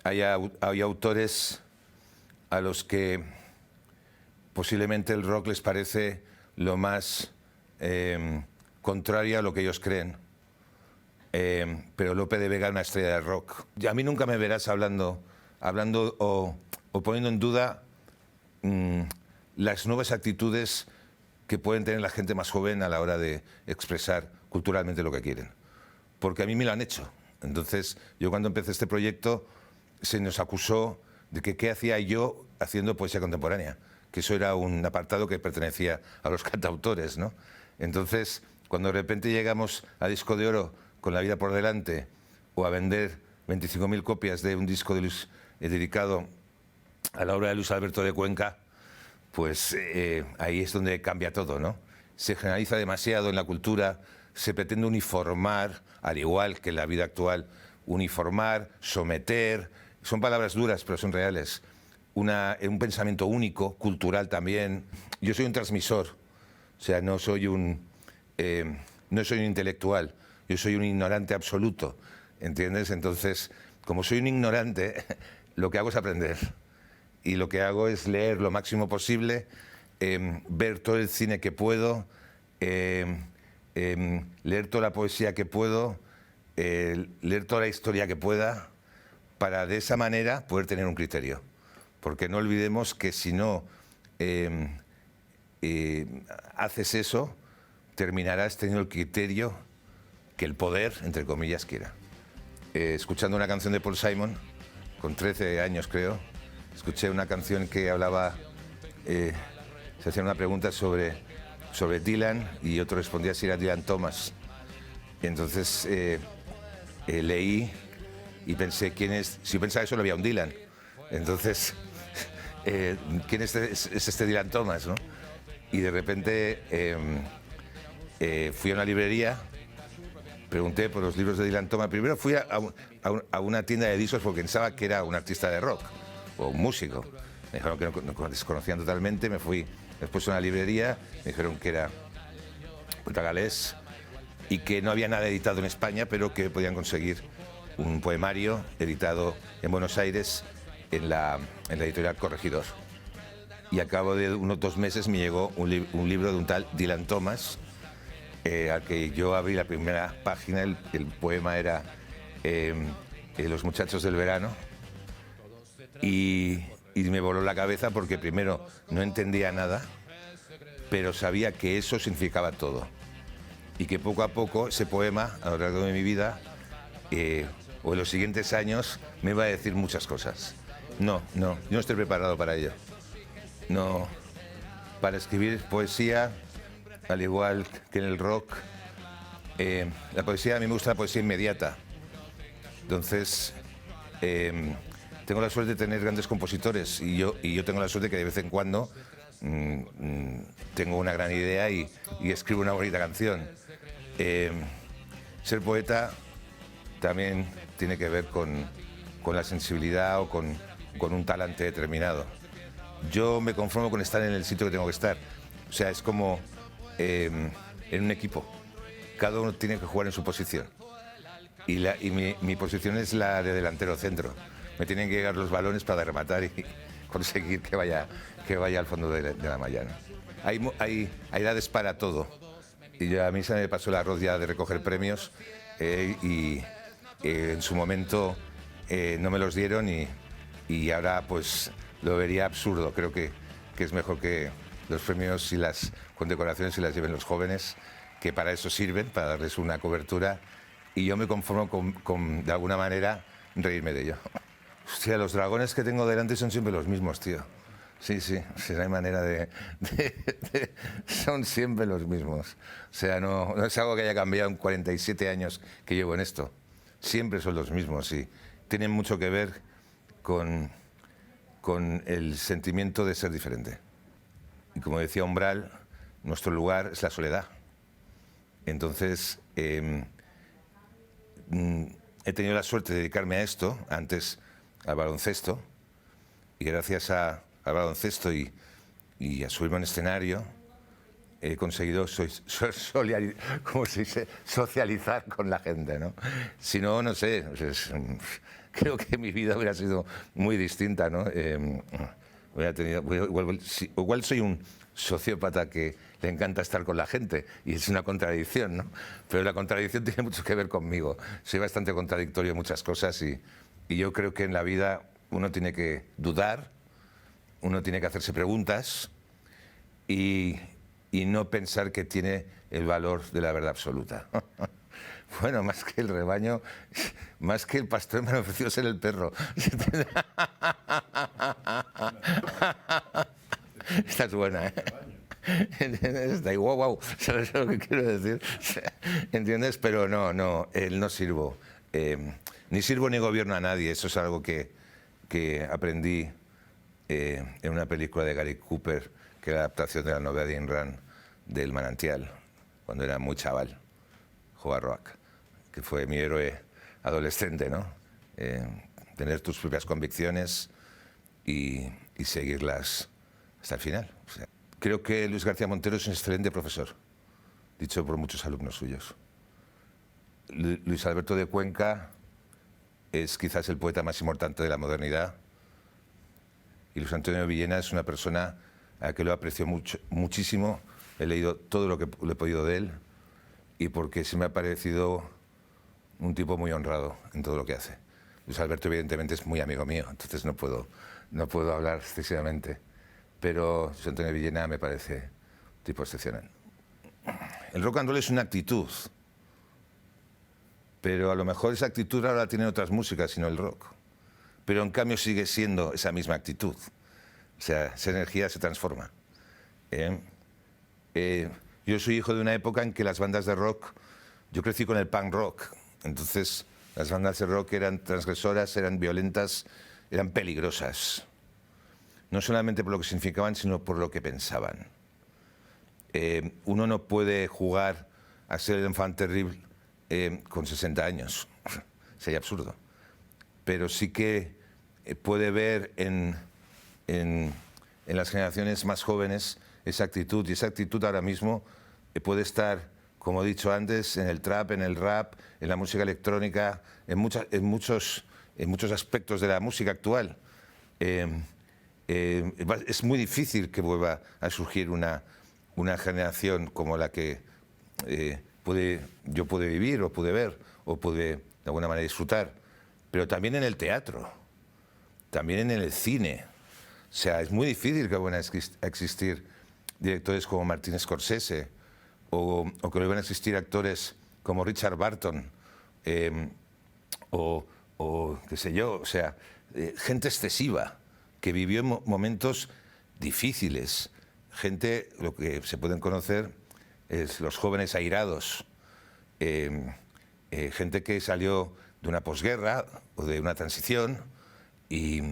hay autores a los que posiblemente el rock les parece lo más contrario a lo que ellos creen. Pero Lope de Vega es una estrella de rock. Y a mí nunca me verás hablando o poniendo en duda las nuevas actitudes que pueden tener la gente más joven a la hora de expresar culturalmente lo que quieren. Porque a mí me lo han hecho. Entonces, yo cuando empecé este proyecto se nos acusó de que qué hacía yo haciendo poesía contemporánea, que eso era un apartado que pertenecía a los cantautores, ¿no? Entonces, cuando de repente llegamos a Disco de Oro con La vida por delante o a vender 25.000 copias de un disco de dedicado a la obra de Luis Alberto de Cuenca, pues ahí es donde cambia todo, ¿no? Se generaliza demasiado en la cultura, se pretende uniformar, al igual que en la vida actual, uniformar, someter, son palabras duras pero son reales, un pensamiento único, cultural también. Yo soy un transmisor, o sea, no soy un intelectual, yo soy un ignorante absoluto, ¿entiendes? Entonces, como soy un ignorante, lo que hago es aprender. Y lo que hago es leer lo máximo posible, ver todo el cine que puedo, leer toda la poesía que puedo, leer toda la historia que pueda, para de esa manera poder tener un criterio. Porque no olvidemos que si no haces eso, terminarás teniendo el criterio que el poder, entre comillas, quiera. Escuchando una canción de Paul Simon, con 13 años creo, escuché una canción que hablaba, se hacía una pregunta sobre Dylan y otro respondía si era Dylan Thomas. Y entonces leí y pensé, si pensaba eso, no había un Dylan. Entonces, ¿quién es este Dylan Thomas, no? Y de repente fui a una librería, pregunté por los libros de Dylan Thomas. Primero fui a una tienda de discos porque pensaba que era un artista de rock o un músico. Me dijeron que no desconocían totalmente. Me fui después a una librería, me dijeron que era poeta galés y que no había nada editado en España, pero que podían conseguir un poemario editado en Buenos Aires en la editorial Corregidor. Y a cabo de unos 2 meses me llegó un libro de un tal Dylan Thomas, al que yo abrí la primera página. El poema era Los muchachos del verano, y me voló la cabeza porque primero no entendía nada, pero sabía que eso significaba todo y que poco a poco ese poema a lo largo de mi vida o en los siguientes años me iba a decir muchas cosas. Yo no estoy preparado para ello. No, para escribir poesía, al igual que en el rock, la poesía, a mí me gusta la poesía inmediata. Entonces, tengo la suerte de tener grandes compositores y yo tengo la suerte que de vez en cuando tengo una gran idea y escribo una bonita canción. Ser poeta también tiene que ver con la sensibilidad o con un talante determinado. Yo me conformo con estar en el sitio que tengo que estar. O sea, es como en un equipo. Cada uno tiene que jugar en su posición. Y mi posición es la de delantero centro. Me tienen que llegar los balones para rematar y conseguir que vaya al fondo de la malla, ¿no? Hay edades para todo. Y a mí se me pasó el arroz ya de recoger premios y en su momento no me los dieron y ahora pues lo vería absurdo. Creo que es mejor que los premios y las condecoraciones se las lleven los jóvenes, que para eso sirven, para darles una cobertura, y yo me conformo con de alguna manera, reírme de ello. Hostia, los dragones que tengo delante son siempre los mismos, tío. Sí, o sea, no hay manera son siempre los mismos. O sea, no es algo que haya cambiado en 47 años que llevo en esto. Siempre son los mismos y tienen mucho que ver con el sentimiento de ser diferente. Y como decía Umbral, nuestro lugar es la soledad. Entonces, he tenido la suerte de dedicarme a esto, antes al baloncesto, y gracias al baloncesto y a subirme a un escenario, he conseguido ¿cómo se dice? Socializar con la gente, ¿no? Si no, no sé, creo que mi vida hubiera sido muy distinta, ¿no? Hubiera tenido, igual soy un sociópata que le encanta estar con la gente y es una contradicción, ¿no? Pero la contradicción tiene mucho que ver conmigo. Soy bastante contradictorio en muchas cosas y yo creo que en la vida uno tiene que dudar, uno tiene que hacerse preguntas y no pensar que tiene el valor de la verdad absoluta. Bueno, más que el rebaño, más que el pastor me ha ofrecido ser el perro. Esta es buena, ¿eh? ¿Entiendes? Está ahí, wow, wow, ¿sabes lo que quiero decir? ¿Entiendes? Pero no, él no sirvo. Ni sirvo ni gobierno a nadie. Eso es algo que aprendí en una película de Gary Cooper, que era la adaptación de la novela de Ayn Rand, del Manantial, cuando era muy chaval, Howard Roark, que fue mi héroe adolescente, ¿no? Tener tus propias convicciones y seguirlas hasta el final. O sea, creo que Luis García Montero es un excelente profesor, dicho por muchos alumnos suyos. Luis Alberto de Cuenca es quizás el poeta más importante de la modernidad y Luis Antonio Villena es una persona a la que lo aprecio muchísimo. He leído todo lo que he podido de él y porque se me ha parecido un tipo muy honrado en todo lo que hace. Luis Alberto evidentemente es muy amigo mío, entonces no puedo hablar excesivamente, pero Luis Antonio Villena me parece un tipo excepcional. El rock and roll es una actitud, pero a lo mejor esa actitud ahora la tienen otras músicas, sino el rock. Pero en cambio sigue siendo esa misma actitud. O sea, esa energía se transforma. Yo soy hijo de una época en que las bandas de rock, yo crecí con el punk rock, entonces las bandas de rock eran transgresoras, eran violentas, eran peligrosas. No solamente por lo que significaban, sino por lo que pensaban. Uno no puede jugar a ser el enfant terrible con 60 años, sería absurdo. Pero sí que puede ver en las generaciones más jóvenes esa actitud, y esa actitud ahora mismo puede estar, como he dicho antes, en el trap, en el rap, en la música electrónica, en muchos aspectos de la música actual. Es muy difícil que vuelva a surgir una generación como la que yo pude vivir o pude ver o pude de alguna manera disfrutar, pero también en el teatro, también en el cine. O sea, es muy difícil que vuelvan a existir directores como Martin Scorsese o que vuelvan a existir actores como Richard Burton o qué sé yo, o sea, gente excesiva que vivió en momentos difíciles, gente, lo que se pueden conocer es los jóvenes airados, gente que salió de una posguerra o de una transición y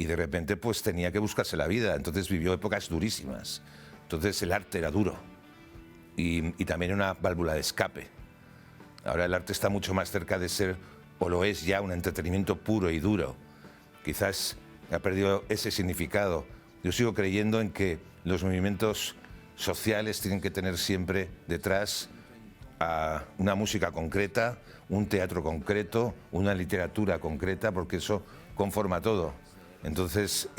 de repente pues tenía que buscarse la vida, entonces vivió épocas durísimas, entonces el arte era duro y también una válvula de escape. Ahora el arte está mucho más cerca de ser, o lo es ya, un entretenimiento puro y duro. Quizás ha perdido ese significado. Yo sigo creyendo en que los movimientos sociales tienen que tener siempre detrás a una música concreta, un teatro concreto, una literatura concreta, porque eso conforma todo. Entonces,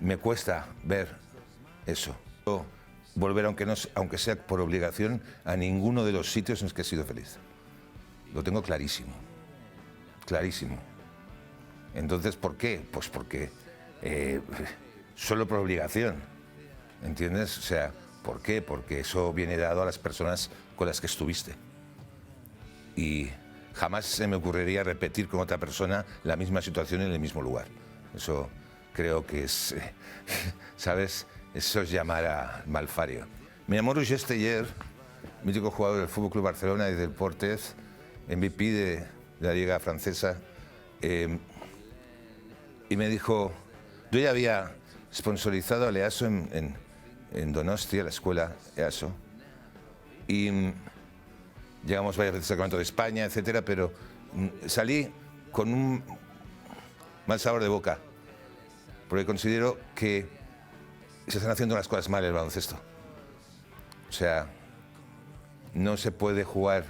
me cuesta ver eso. Volver, aunque sea por obligación, a ninguno de los sitios en los que he sido feliz. Lo tengo clarísimo, clarísimo. Entonces, ¿por qué? Pues porque solo por obligación, ¿entiendes? O sea, ¿por qué? Porque eso viene dado a las personas con las que estuviste. Y jamás se me ocurriría repetir con otra persona la misma situación en el mismo lugar. Eso creo que es, ¿sabes? Eso es llamar a malfario. Me llamó Roger Steyer, mítico jugador del FC Barcelona y del Portez, MVP de la Liga Francesa, y me dijo, yo ya había sponsorizado al EASO en Donostia, la escuela EASO, y llegamos varias veces al Campeonato de España, etcétera, pero salí con un mal sabor de boca, porque considero que se están haciendo las cosas mal en el baloncesto. O sea, no se puede jugar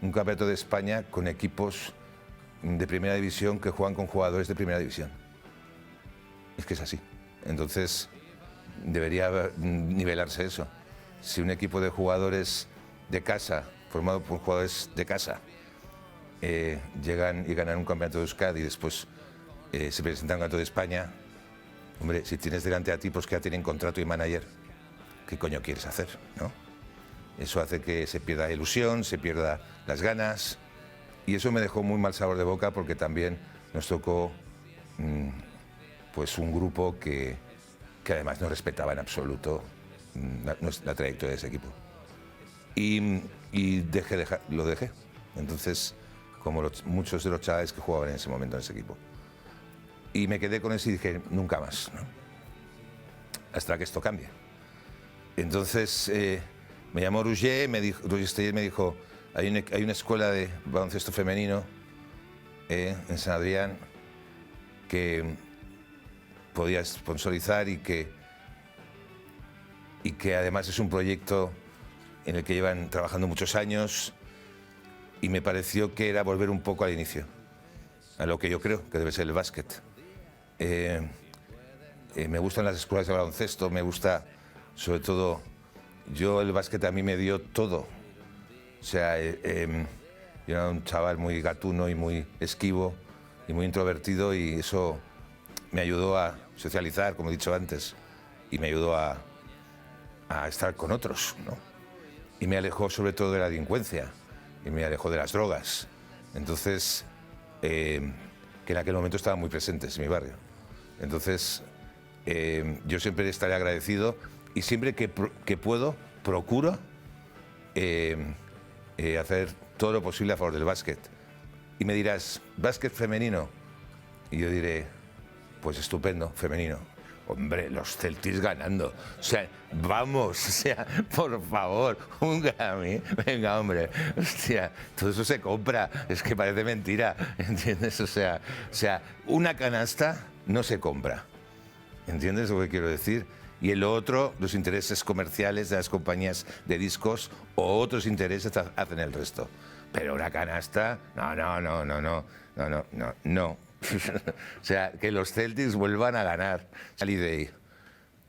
un Campeonato de España con equipos de primera división que juegan con jugadores de primera división. Es que es así. Entonces, debería nivelarse eso. Si un equipo de jugadores de casa, formado por jugadores de casa, llegan y ganan un campeonato de Euskadi y después se presentan un campeonato de España, hombre, si tienes delante a tipos que ya tienen contrato y manager, ¿qué coño quieres hacer, no? Eso hace que se pierda ilusión, se pierda las ganas, y eso me dejó muy mal sabor de boca porque también nos tocó pues un grupo que además no respetaba en absoluto la trayectoria de ese equipo. Y lo dejé. Entonces, como muchos de los chavales que jugaban en ese momento en ese equipo. Y me quedé con eso y dije, nunca más, ¿no? Hasta que esto cambie. Entonces, me llamó Roger Steyer me dijo, hay una escuela de baloncesto femenino en San Adrián que podía sponsorizar y que además es un proyecto en el que llevan trabajando muchos años, y me pareció que era volver un poco al inicio, a lo que yo creo que debe ser el básquet. Me gustan las escuelas de baloncesto, me gusta, sobre todo, el básquet a mí me dio todo. O sea, yo era un chaval muy gatuno y muy esquivo y muy introvertido, y eso me ayudó a socializar, como he dicho antes, y me ayudó a estar con otros, ¿no? Y me alejó sobre todo de la delincuencia, y me alejó de las drogas. Entonces, que en aquel momento estaban muy presentes en mi barrio. Entonces, yo siempre estaré agradecido, y siempre que puedo, procuro hacer todo lo posible a favor del básquet. Y me dirás, ¿básquet femenino? Y yo diré, pues estupendo, femenino. Hombre, los Celtics ganando. O sea, vamos, o sea, por favor, un Grammy. Venga, hombre, hostia, todo eso se compra. Es que parece mentira, ¿entiendes? O sea, una canasta no se compra. ¿Entiendes lo que quiero decir? Y el otro, los intereses comerciales de las compañías de discos o otros intereses hacen el resto. Pero una canasta, no. O sea, que los Celtics vuelvan a ganar.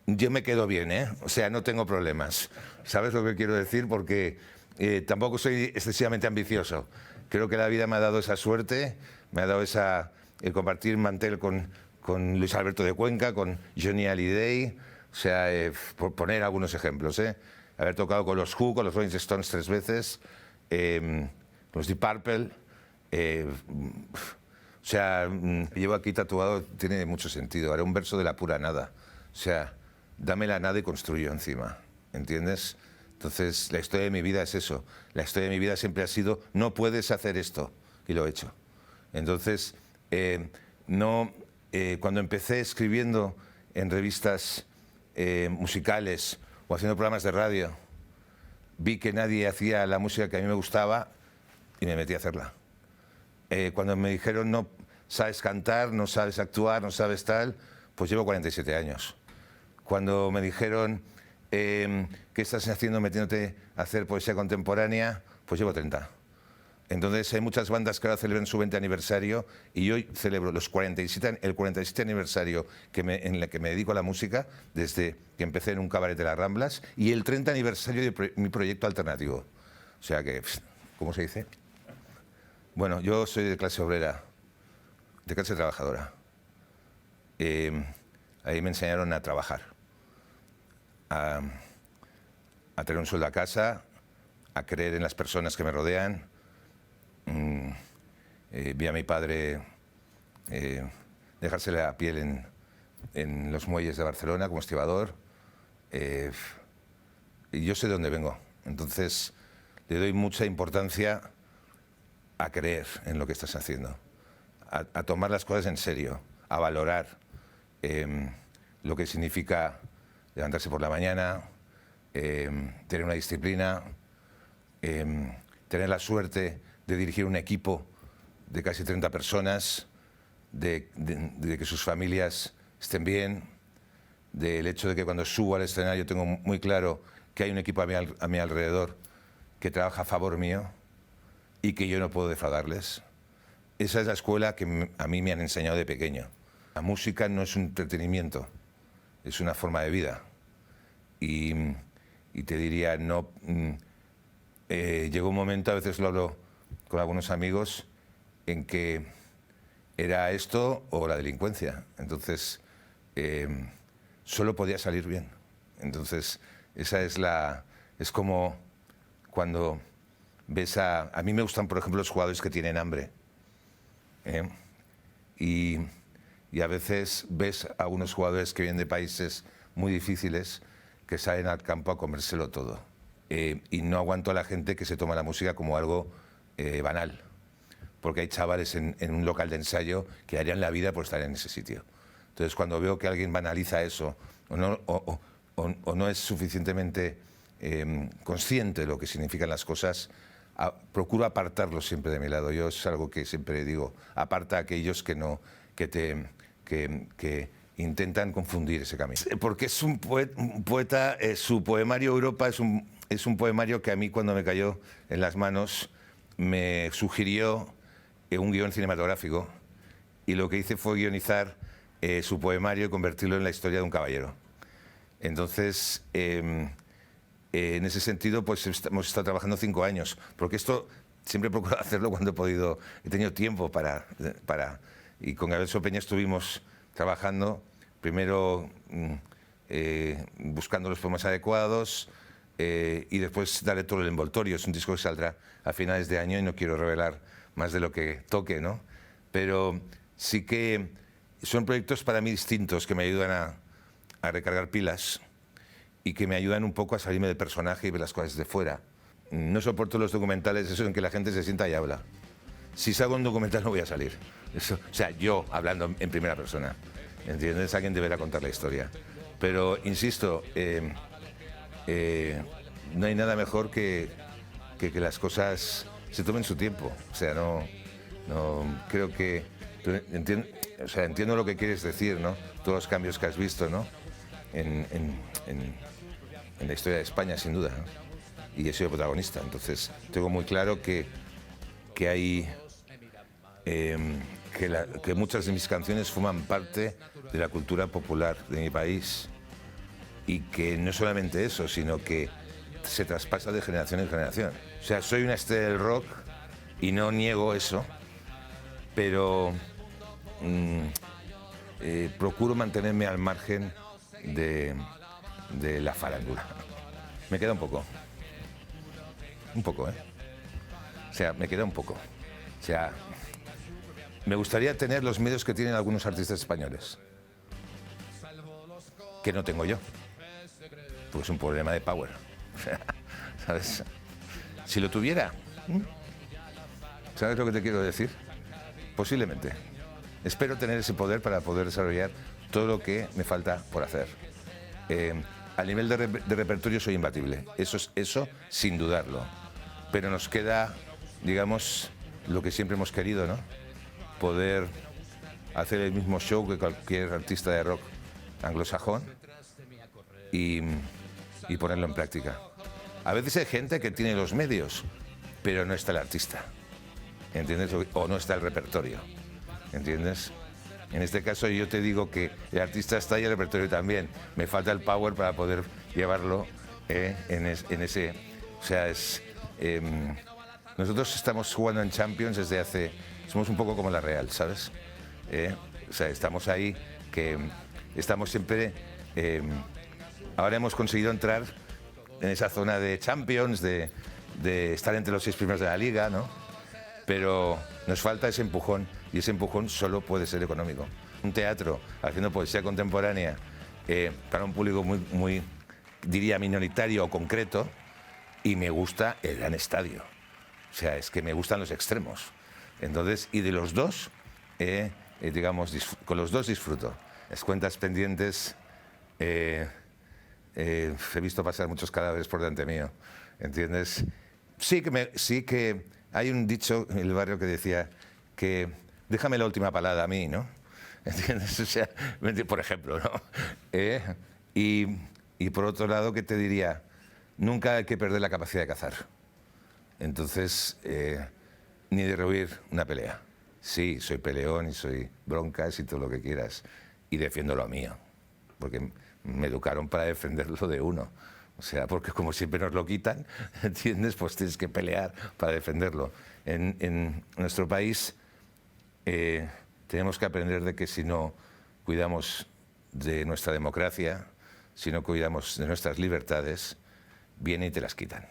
Yo me quedo bien, ¿eh? O sea, no tengo problemas. ¿Sabes lo que quiero decir? Porque tampoco soy excesivamente ambicioso. Creo que la vida me ha dado esa suerte, me ha dado el compartir mantel con Luis Alberto de Cuenca, con Johnny Hallyday. O sea, por poner algunos ejemplos, ¿eh? Haber tocado con los Who, con los Rolling Stones 3 veces, con los Deep Purple. O sea, llevo aquí tatuado, tiene mucho sentido. Haré un verso de la pura nada. O sea, dame la nada y construyo encima. ¿Entiendes? Entonces, la historia de mi vida es eso. La historia de mi vida siempre ha sido, no puedes hacer esto. Y lo he hecho. Entonces, cuando empecé escribiendo en revistas musicales o haciendo programas de radio, vi que nadie hacía la música que a mí me gustaba y me metí a hacerla. Cuando me dijeron, no sabes cantar, no sabes actuar, no sabes tal, pues llevo 47 años. Cuando me dijeron, ¿qué estás haciendo metiéndote a hacer poesía contemporánea? Pues llevo 30. Entonces hay muchas bandas que ahora celebran su 20 aniversario, y yo celebro el 47 aniversario en el que me dedico a la música, desde que empecé en un cabaret de las Ramblas, y el 30 aniversario de mi proyecto alternativo. O sea que, ¿cómo se dice? Bueno, yo soy de clase obrera, de clase trabajadora. Ahí me enseñaron a trabajar, a tener un sueldo a casa, a creer en las personas que me rodean. Vi a mi padre dejarse la piel en los muelles de Barcelona como estibador. Y yo sé de dónde vengo. Entonces, le doy mucha importancia a creer en lo que estás haciendo, a tomar las cosas en serio, a valorar lo que significa levantarse por la mañana, tener una disciplina, tener la suerte de dirigir un equipo de casi 30 personas, de que sus familias estén bien, del hecho de que cuando subo al escenario tengo muy claro que hay un equipo a mi alrededor que trabaja a favor mío y que yo no puedo defraudarles. esa es la escuela que a mí me han enseñado de pequeño. La música no es un entretenimiento, es una forma de vida. Y te diría, no, llegó un momento, a veces lo hablo con algunos amigos, en que era esto o la delincuencia. Entonces, solo podía salir bien. Entonces, esa es como cuando ves a mí me gustan, por ejemplo, los jugadores que tienen hambre. Y a veces ves a unos jugadores que vienen de países muy difíciles que salen al campo a comérselo todo. Y no aguanto a la gente que se toma la música como algo banal. Porque hay chavales en un local de ensayo que darían la vida por estar en ese sitio. Entonces, cuando veo que alguien banaliza eso o no es suficientemente consciente de lo que significan las cosas, procuro apartarlo siempre de mi lado. Yo es algo que siempre digo, aparta a aquellos que intentan confundir ese camino. Porque es un poeta, su poemario Europa es un poemario que a mí, cuando me cayó en las manos, me sugirió un guión cinematográfico, y lo que hice fue guionizar su poemario y convertirlo en la historia de un caballero. Entonces, en ese sentido, pues hemos estado trabajando 5 años, porque esto siempre he procurado hacerlo cuando he podido, he tenido tiempo y con Gabriel Sopeña estuvimos trabajando, primero buscando los poemas adecuados, y después darle todo el envoltorio. Es un disco que saldrá a finales de año y no quiero revelar más de lo que toque, ¿no? Pero sí que son proyectos para mí distintos, que me ayudan a recargar pilas y que me ayudan un poco a salirme del personaje y ver las cosas de fuera. No soporto los documentales, eso en que la gente se sienta y habla. Si salgo en un documental no voy a salir. Eso, o sea, yo hablando en primera persona, ¿entiendes? Alguien deberá contar la historia. Pero, insisto, no hay nada mejor que las cosas se tomen su tiempo. O sea, no creo que... entiendo lo que quieres decir, ¿no? Todos los cambios que has visto, ¿no? En la historia de España, sin duda, ¿no? Y he sido protagonista. Entonces, tengo muy claro que hay... que muchas de mis canciones forman parte de la cultura popular de mi país, y que no solamente eso, sino que se traspasa de generación en generación. O sea, soy una estrella del rock y no niego eso, pero procuro mantenerme al margen de la farándula. Me queda un poco, ¿eh? O sea, me queda un poco. O sea, me gustaría tener los medios que tienen algunos artistas españoles, que no tengo yo, porque es un problema de power. O sea, ¿sabes? Si lo tuviera, ¿sabes lo que te quiero decir? Posiblemente. Espero tener ese poder para poder desarrollar todo lo que me falta por hacer. A nivel de repertorio soy imbatible, eso sin dudarlo. Pero nos queda, digamos, lo que siempre hemos querido, ¿no? Poder hacer el mismo show que cualquier artista de rock anglosajón y ponerlo en práctica. A veces hay gente que tiene los medios, pero no está el artista, ¿entiendes? O no está el repertorio, ¿entiendes? En este caso yo te digo que el artista está y el repertorio también. Me falta el power para poder llevarlo en ese... O sea, nosotros estamos jugando en Champions desde hace... Somos un poco como la Real, ¿sabes? O sea, estamos ahí, que estamos siempre... ahora hemos conseguido entrar en esa zona de Champions, de estar entre los 6 primeros de la Liga, ¿no? Pero nos falta ese empujón, y ese empujón solo puede ser económico. Un teatro haciendo poesía contemporánea para un público muy, diría, minoritario o concreto, y me gusta el gran estadio. O sea, es que me gustan los extremos. Entonces, y de los dos, digamos, con los dos disfruto. Las cuentas pendientes, he visto pasar muchos cadáveres por delante mío, ¿entiendes? Sí que hay un dicho en el barrio que decía que déjame la última palabra a mí, ¿no? ¿Entiendes? O sea, por ejemplo, ¿no? Y por otro lado, que te diría, nunca hay que perder la capacidad de cazar. Entonces, ni de rehuir una pelea. Sí, soy peleón y soy broncas y todo lo que quieras. Y defiendo lo mío. Porque me educaron para defenderlo de uno. O sea, porque como siempre nos lo quitan, ¿entiendes? Pues tienes que pelear para defenderlo. En nuestro país tenemos que aprender de que si no cuidamos de nuestra democracia, si no cuidamos de nuestras libertades, vienen y te las quitan.